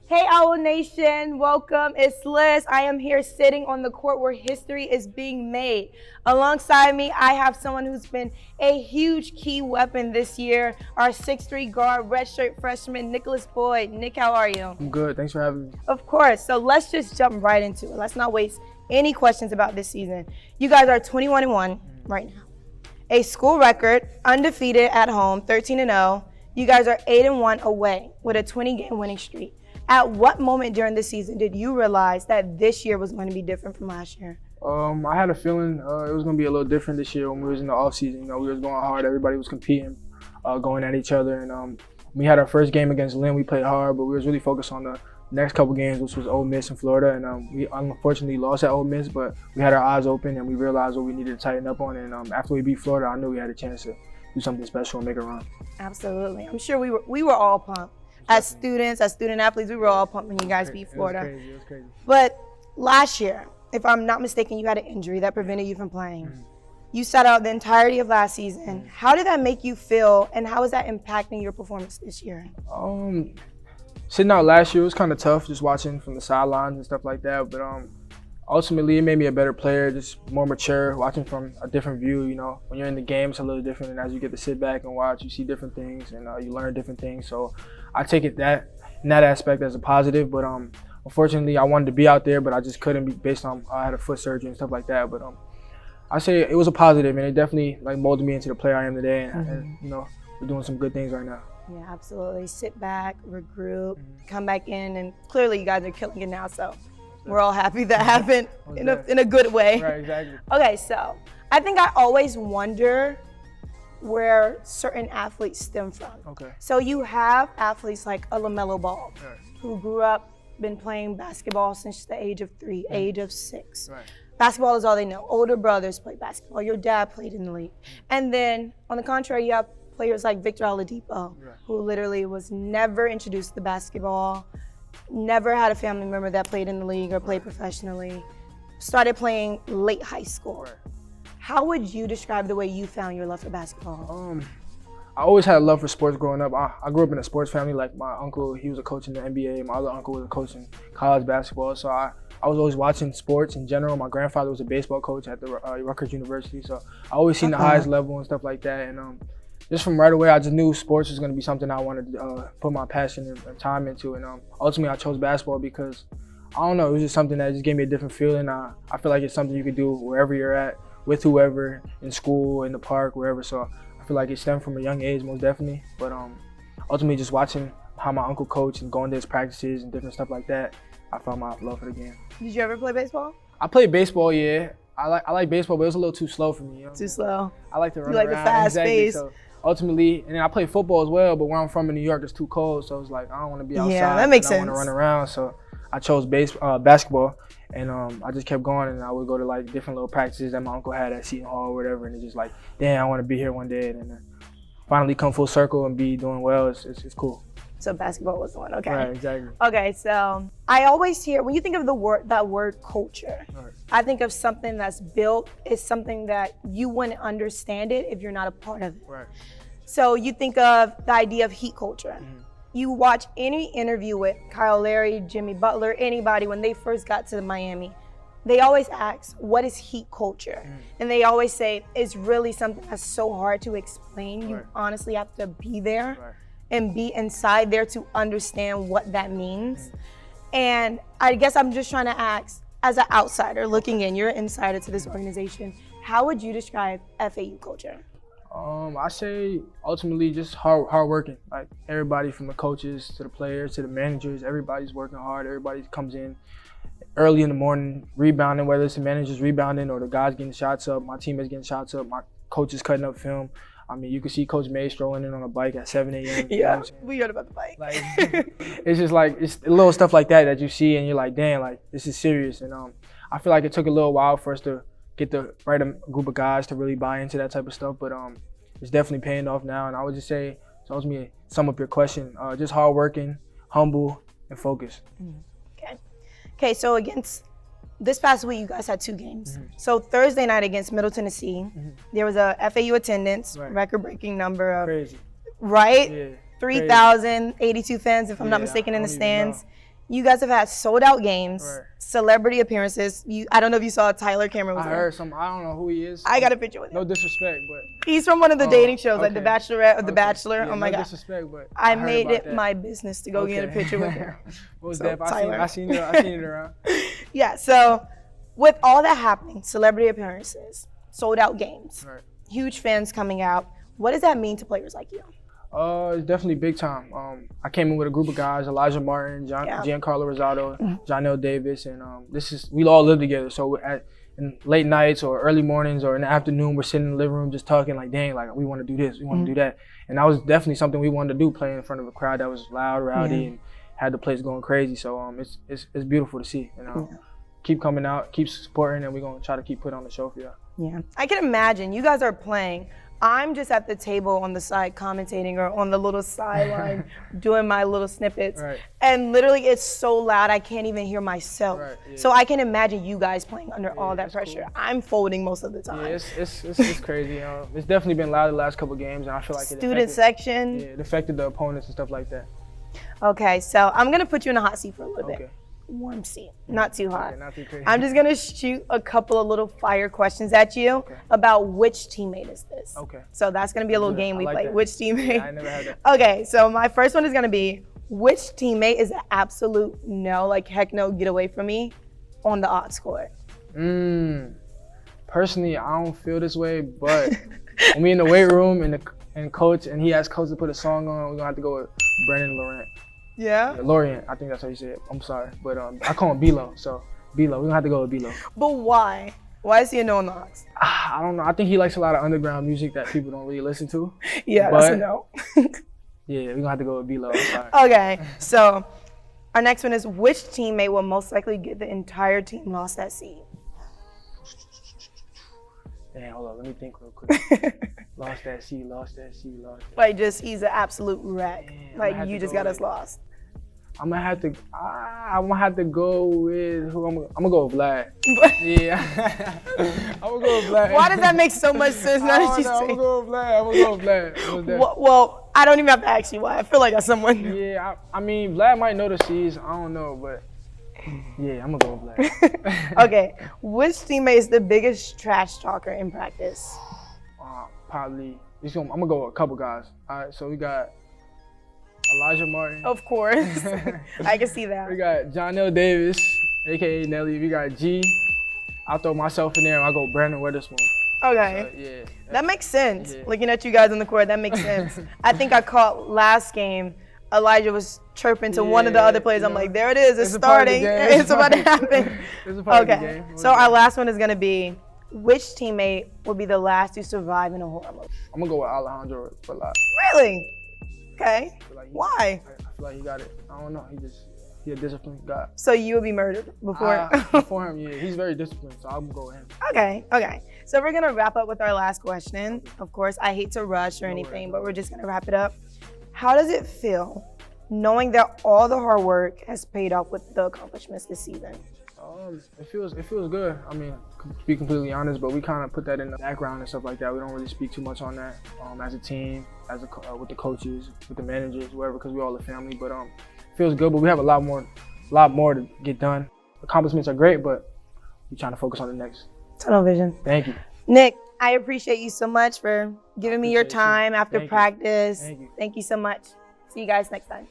Hey, Owl Nation, welcome. It's Lys. I am here sitting on the court where history is being made. Alongside me, I have someone who's been a huge key weapon this year, our 6'3" guard, redshirt freshman, Nicholas Boyd. Nick, how are you? I'm good. Thanks for having me. Of course. So let's just jump right into it. Let's not waste any questions about this season. You guys are 21-1 right now. A school record, undefeated at home, 13-0. You guys are 8-1 away with a 20-game winning streak. At what moment during the season did you realize that this year was going to be different from last year? I had a feeling it was going to be a little different this year when we was in the off season. You know, we was going hard. Everybody was competing, going at each other. And we had our first game against Lynn. We played hard, but we was really focused on the next couple games, which was Ole Miss and Florida. And we unfortunately lost at Ole Miss, but we had our eyes open and we realized what we needed to tighten up on. And after we beat Florida, I knew we had a chance to do something special and make a run. Absolutely. I'm sure we were all pumped. As student athletes, we were all pumped when you guys beat Florida. It was crazy. But last year, if I'm not mistaken, you had an injury that prevented you from playing. You sat out the entirety of last season. How did that make you feel, and how is that impacting your performance this year? Sitting out last year was kind of tough, just watching from the sidelines and stuff like that. But ultimately, it made me a better player, just more mature, watching from a different view. You know, when you're in the game, it's a little different, and as you get to sit back and watch, you see different things and you learn different things. So I take it in that aspect as a positive. But unfortunately, I wanted to be out there, but I just couldn't be based on I had a foot surgery and stuff like that. But I say it was a positive, and it definitely molded me into the player I am today. And you know, we're doing some good things right now. Yeah, absolutely. Sit back, regroup, come back in, and clearly you guys are killing it now. So we're all happy that happened in a good way. Right, exactly. Okay, so I think I always wonder where certain athletes stem from. Okay. So you have athletes like a LaMelo Ball, Right. who grew up, been playing basketball since the age of 3, age of 6. Right. Basketball is all they know. Older brothers play basketball. Your dad played in the league. And then on the contrary, you have players like Victor Oladipo, who literally was never introduced to basketball, never had a family member that played in the league or played professionally, started playing late high school. Right. How would you describe the way you found your love for basketball? I always had a love for sports growing up. I grew up in a sports family. Like my uncle, he was a coach in the NBA. My other uncle was a coach in college basketball. So I was always watching sports in general. My grandfather was a baseball coach at the Rutgers University. So I always seen the highest level and stuff like that. And just from right away, I just knew sports was going to be something I wanted to put my passion and time into. And ultimately, I chose basketball because, I don't know, it was just something that just gave me a different feeling. I feel like it's something you could do wherever you're at, with whoever, in school, in the park, wherever. So I feel like it stemmed from a young age, most definitely. But ultimately, just watching how my uncle coached and going to his practices and different stuff like that, I found my love for the game. Did you ever play baseball? I played baseball, yeah. I like baseball, but it was a little too slow for me. You know? Too slow. I like to run You like around. the fast pace. So ultimately, and then I play football as well, but where I'm from in New York, it's too cold. So it's like, I don't want to be outside. Yeah, that makes I want to run around. So I chose basketball, and I just kept going, and I would go to different little practices that my uncle had at Seton Hall or whatever, and it's just like, damn, I want to be here one day, and then finally come full circle and be doing well. It's cool. So basketball was the one, okay. Right, exactly. Okay, so I always hear, when you think of that word culture, Right. I think of something that's built, is something that you wouldn't understand it if you're not a part of it. Right. So you think of the idea of heat culture. You watch any interview with Kyle Larry, Jimmy Butler, anybody, when they first got to Miami, they always ask, what is heat culture? And they always say, it's really something that's so hard to explain. You honestly have to be there and be inside there to understand what that means. And I guess I'm just trying to ask, as an outsider looking in, you're an insider to this organization, how would you describe FAU culture? I say ultimately just hard working. Like everybody from the coaches to the players to the managers, everybody's working hard. Everybody comes in early in the morning rebounding, whether it's the managers rebounding or the guys getting shots up, my teammates getting shots up, my coach is cutting up film. I mean, you can see Coach May strolling in on a bike at 7 a.m. Yeah, we heard about the bike. Like, it's just like, it's little stuff like that you see and you're like, damn, like this is serious. And I feel like it took a little while for us to get the right group of guys to really buy into that type of stuff, but it's definitely paying off now. And I would just say, so I was me sum up your question, just hard working, humble, and focused. Okay, so against this past week, you guys had 2 games. So Thursday night against Middle Tennessee, there was a FAU attendance, record-breaking number of, Crazy. right? Yeah. 3,082 fans, if I'm not mistaken, in the stands. You guys have had sold out games, Right. celebrity appearances. I don't know if you saw Tyler Cameron was I there. heard some. I don't know who he is. I got a picture with him. No disrespect, but He's from one of the dating shows, like The okay. Bachelorette or The Okay. Bachelor. Yeah, oh my no God. disrespect, but I heard made about it that. my business to go get a picture with him. Most So, def. Tyler. I seen it around. Yeah, so with all that happening, celebrity appearances, sold out games, Right. huge fans coming out, what does that mean to players like you? It's definitely big time. I came in with a group of guys: Elijah Martin, Giancarlo Rosado, Jonell Davis, and we all live together. So in late nights or early mornings or in the afternoon, we're sitting in the living room just talking like, dang, like we want to do this, we want to do that, and that was definitely something we wanted to do, play in front of a crowd that was loud, rowdy, and had the place going crazy. So it's beautiful to see. Keep coming out, keep supporting, and we're gonna try to keep putting on the show for y'all. Yeah, I can imagine you guys are playing. I'm just at the table on the side commentating or on the little sideline doing my little snippets. Right. And literally it's so loud I can't even hear myself. Right, yeah. So I can imagine you guys playing under all that pressure. Cool. I'm folding most of the time. Yeah, it's crazy. It's definitely been loud the last couple of games, and I feel like Student section. Yeah, it affected the opponents and stuff like that. Okay, so I'm gonna put you in a hot seat for a little Okay. bit. Warm seat, not too hot. Okay, not too crazy. I'm just gonna shoot a couple of little fire questions at you about which teammate is this. Okay. So that's gonna be a little game we I like play. that. Which teammate? Yeah, I never had that. Okay, so my first one is gonna be which teammate is an absolute no, like heck no, get away from me on the odd score. Personally, I don't feel this way, but when we in the weight room and coach and he asked coach to put a song on, we're gonna have to go with Brennan Laurent. Yeah? Lorient, I think that's how you say it. I'm sorry, but I call him B-Lo, so B-Lo. We're gonna have to go with B-Lo. But why? Why is he a no on the ox? I don't know. I think he likes a lot of underground music that people don't really listen to. Yeah, that's a no. Yeah, we're gonna have to go with B-Lo. I'm sorry. Okay, so our next one is which teammate will most likely get the entire team lost that seed? Damn, hold on, let me think real quick. Lost that seed. Like just he's an absolute wreck. Damn, Like you just got us lost. I'm gonna have to go with who I'm gonna go with Vlad. Yeah. I'm gonna go with Vlad. Why does that make so much sense now that you say? I'm gonna go with Vlad. Well, I don't even have to ask you why. I feel like that's someone. Yeah, I mean, Vlad might know the seeds. I don't know, but yeah, I'm gonna go with Vlad. Okay, which teammate is the biggest trash talker in practice? Probably. I'm gonna go with a couple guys. All right, so we got Elijah Martin. Of course. I can see that. We got Jonell Davis, aka Nelly. We got G. I'll throw myself in there and I'll go Brandon Witherspoon. Okay. So, yeah. That makes sense. Yeah. Looking at you guys on the court, that makes sense. I think I caught last game, Elijah was chirping to one of the other players. I'm like, there it is. It's starting. It's about to happen. It's a part of the game. So our last one is going to be, which teammate will be the last to survive in a horror movie? I'm going to go with Alejandro for a lot. Really? Okay. Why? I feel like he got it. I don't know. He a disciplined guy. So you would be murdered before? Before him, yeah. He's very disciplined, so I'm going to go with him. Okay. So we're going to wrap up with our last question. Of course, I hate to rush or anything, but we're just going to wrap it up. How does it feel knowing that all the hard work has paid off with the accomplishments this season? It feels good. I mean, to be completely honest, but we kind of put that in the background and stuff like that. We don't really speak too much on that as a team, with the coaches, with the managers, whoever, because we're all a family. But it feels good. But we have a lot more to get done. Accomplishments are great, but we're trying to focus on the next. Tunnel vision. Thank you, Nick. I appreciate you so much for giving me your time after Thank you. practice. Thank you. Thank you so much. See you guys next time.